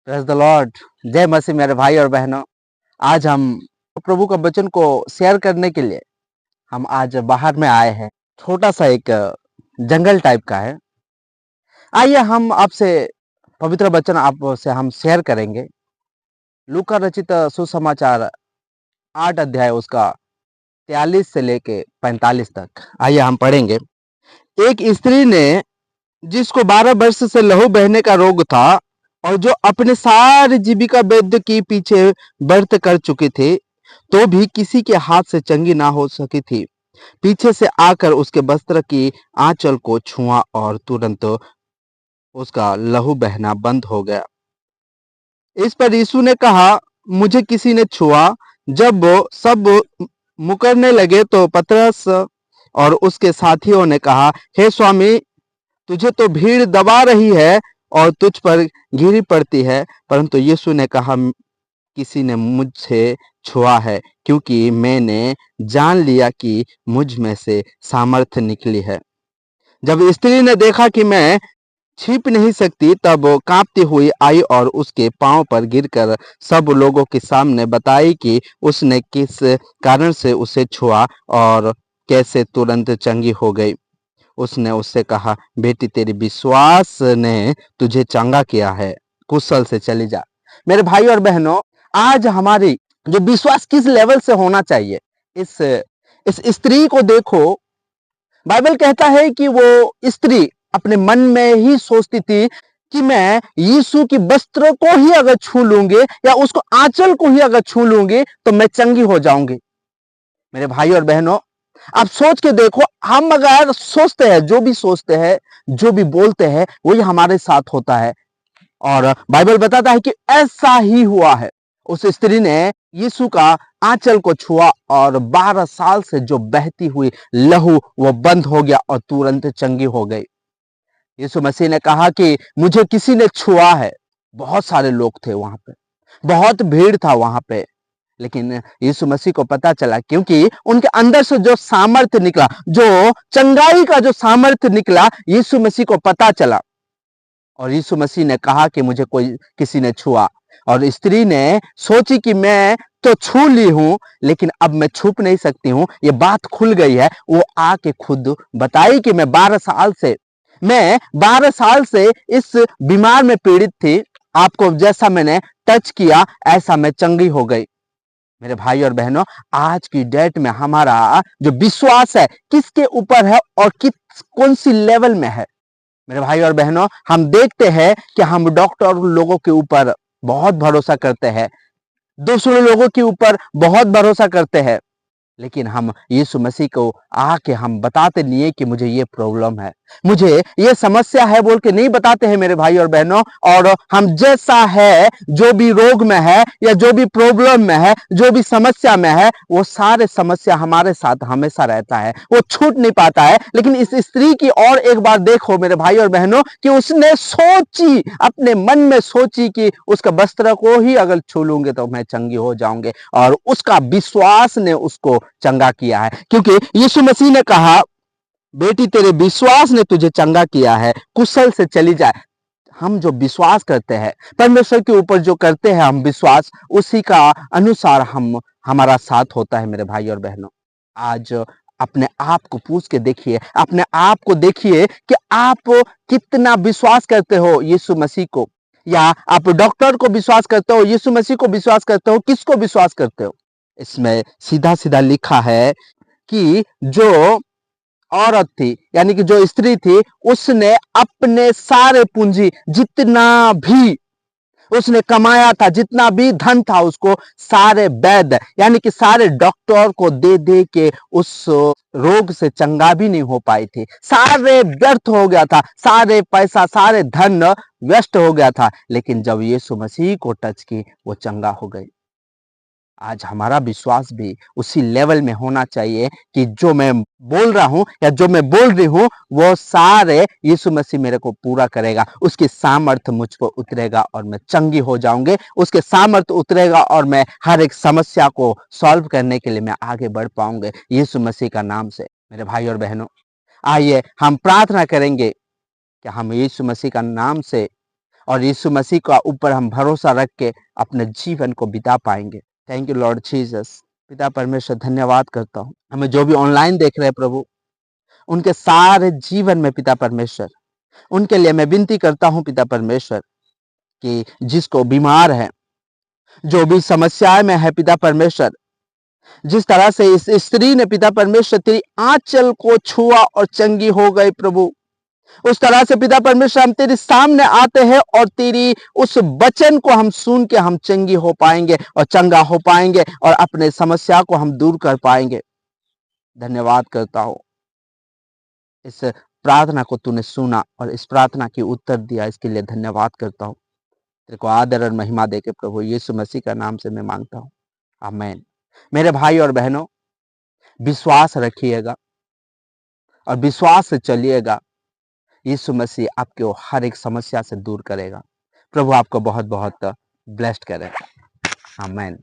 Praise the Lord. जय मसीह मेरे भाई और बहनों। आज हम प्रभु का वचन को शेयर करने के लिए हम आज बाहर में आए हैं। छोटा सा एक जंगल टाइप का है। आइए हम आपसे पवित्र वचन आपसे हम शेयर करेंगे। लूका रचित सुसमाचार 8 अध्याय उसका 43 से लेके 45 तक। आइए हम पढ़ेंगे। एक स्त्री ने जिसको 12 वर्ष से लहू बहने का रोग था और जो अपने सारी जीविका वैद्य के पीछे व्यर्थ कर चुकी थी, तो भी किसी के हाथ से चंगी ना हो सकी थी, पीछे से आकर उसके वस्त्र की आंचल को छुआ और तुरंत उसका लहू बहना बंद हो गया। इस पर यीशु ने कहा, मुझे किसी ने छुआ? जब वो सब मुकरने लगे तो पतरस और उसके साथियों ने कहा, हे स्वामी, तुझे तो भीड़ दबा रही है और तुझ पर घिरी पड़ती है। परंतु यीशु ने कहा, किसी ने मुझसे छुआ है, क्योंकि मैंने जान लिया कि मुझ में से सामर्थ्य निकली है। जब स्त्री ने देखा कि मैं छिप नहीं सकती, तब वो कांपती हुई आई और उसके पांव पर गिरकर सब लोगों के सामने बताई कि उसने किस कारण से उसे छुआ और कैसे तुरंत चंगी हो गई। उसने उससे कहा, बेटी, तेरे विश्वास ने तुझे चंगा किया है, कुशल से चली जा। मेरे भाई और बहनों, आज हमारी जो विश्वास किस लेवल से होना चाहिए, इस स्त्री को देखो। बाइबल कहता है कि वो स्त्री अपने मन में ही सोचती थी कि मैं यीशु की वस्त्र को ही अगर छू लूंगी या उसको आंचल को ही अगर छू लूंगी तो मैं चंगी हो जाऊंगी। मेरे भाई और बहनों, आप सोच के देखो, हम अगर सोचते हैं, जो भी सोचते हैं, जो भी बोलते हैं, वही हमारे साथ होता है। और बाइबल बताता है कि ऐसा ही हुआ है। उस स्त्री ने यीशु का आंचल को छुआ और 12 साल से जो बहती हुई लहू वो बंद हो गया और तुरंत चंगी हो गई। यीशु मसीह ने कहा कि मुझे किसी ने छुआ है। बहुत सारे लोग थे वहां पे, बहुत भीड़ था वहां पे, लेकिन यीशु मसीह को पता चला, क्योंकि उनके अंदर से जो सामर्थ्य निकला, जो चंगाई का जो सामर्थ्य निकला, यीशु मसीह को पता चला। और यीशु मसीह ने कहा कि मुझे किसी ने छुआ। और स्त्री ने सोची कि मैं तो छू ली हूं, लेकिन अब मैं छुप नहीं सकती हूं, ये बात खुल गई है। वो आके खुद बताई कि मैं 12 साल से इस बीमार में पीड़ित थी। आपको जैसा मैंने टच किया, ऐसा मैं चंगी हो गई। मेरे भाई और बहनों, आज की डेट में हमारा जो विश्वास है किसके ऊपर है और कौन सी लेवल में है? मेरे भाई और बहनों, हम देखते हैं कि हम डॉक्टर लोगों के ऊपर बहुत भरोसा करते हैं, दूसरे लोगों के ऊपर बहुत भरोसा करते हैं, लेकिन हम यीशु मसीह को आके हम बताते नहीं है कि मुझे ये प्रॉब्लम है, मुझे ये समस्या है, बोल के नहीं बताते हैं मेरे भाई और बहनों। और हम जैसा है, जो भी रोग में है या जो भी प्रॉब्लम में है, जो भी समस्या में है, वो सारे समस्या हमारे साथ हमेशा रहता है, वो छूट नहीं पाता है। लेकिन इस स्त्री की और एक बार देखो मेरे भाई और बहनों, कि उसने सोची, अपने मन में सोची कि उसका वस्त्र को ही अगर छू लूंगे तो मैं चंगी हो जाऊंगे, और उसका विश्वास ने उसको चंगा किया है। क्योंकि यीशु मसीह ने कहा, बेटी, तेरे विश्वास ने तुझे चंगा किया है, कुशल से चली जाए। हम जो विश्वास करते हैं परमेश्वर के ऊपर, जो करते हैं हम विश्वास, उसी का अनुसार हमारा साथ होता है। मेरे भाई और बहनों, आज अपने आप को पूछ के देखिए, अपने आप को देखिए कि आप कितना विश्वास करते हो यीशु मसीह को, या आप डॉक्टर को विश्वास करते हो, यीशु मसीह को विश्वास करते हो, किसको विश्वास करते हो? इसमें सीधा सीधा लिखा है कि जो औरत थी, यानी कि जो स्त्री थी, उसने अपने सारे पूंजी, जितना भी उसने कमाया था, जितना भी धन था, उसको सारे वैद्य यानी कि सारे डॉक्टर को दे दे के उस रोग से चंगा भी नहीं हो पाई थी। सारे व्यर्थ हो गया था, सारे पैसा, सारे धन व्यस्त हो गया था, लेकिन जब यीशु मसीह को टच की, वो चंगा हो गई। आज हमारा विश्वास भी उसी लेवल में होना चाहिए कि जो मैं बोल रहा हूं या जो मैं बोल रही हूं, वो सारे यीशु मसीह मेरे को पूरा करेगा। उसकी सामर्थ्य मुझ पर उतरेगा और मैं चंगी हो जाऊंगे। उसके सामर्थ्य उतरेगा और मैं हर एक समस्या को सॉल्व करने के लिए मैं आगे बढ़ पाऊंगे यीशु मसीह का नाम से। मेरे भाई और बहनों, आइए हम प्रार्थना करेंगे कि हम यीशु मसीह का नाम से और यीशु मसीह का ऊपर हम भरोसा रख के अपने जीवन को बिता पाएंगे। Thank you Lord Jesus. पिता परमेश्वर धन्यवाद करता हूँ, हमें जो भी ऑनलाइन देख रहे हैं प्रभु, उनके सारे जीवन में पिता परमेश्वर, उनके लिए मैं विनती करता हूँ पिता परमेश्वर कि जिसको बीमार है, जो भी समस्याएं में है पिता परमेश्वर, जिस तरह से इस स्त्री ने पिता परमेश्वर तेरी आंचल को छुआ और चंगी हो गई प्रभु, उस तरह से पिता परमेश्वर हम तेरे सामने आते हैं और तेरी उस वचन को हम सुन के हम चंगी हो पाएंगे और चंगा हो पाएंगे और अपने समस्या को हम दूर कर पाएंगे। धन्यवाद करता हूँ, इस प्रार्थना को तूने सुना और इस प्रार्थना की उत्तर दिया, इसके लिए धन्यवाद करता हूँ। तेरे को आदर और महिमा देके प्रभु यीशु मसीह का नाम से मैं मांगता हूँ, आमीन। मेरे भाई और बहनों, विश्वास रखिएगा और विश्वास से चलिएगा। यीशु मसीह आपको हर एक समस्या से दूर करेगा। प्रभु आपको बहुत बहुत ब्लेस्ड करे, आमीन।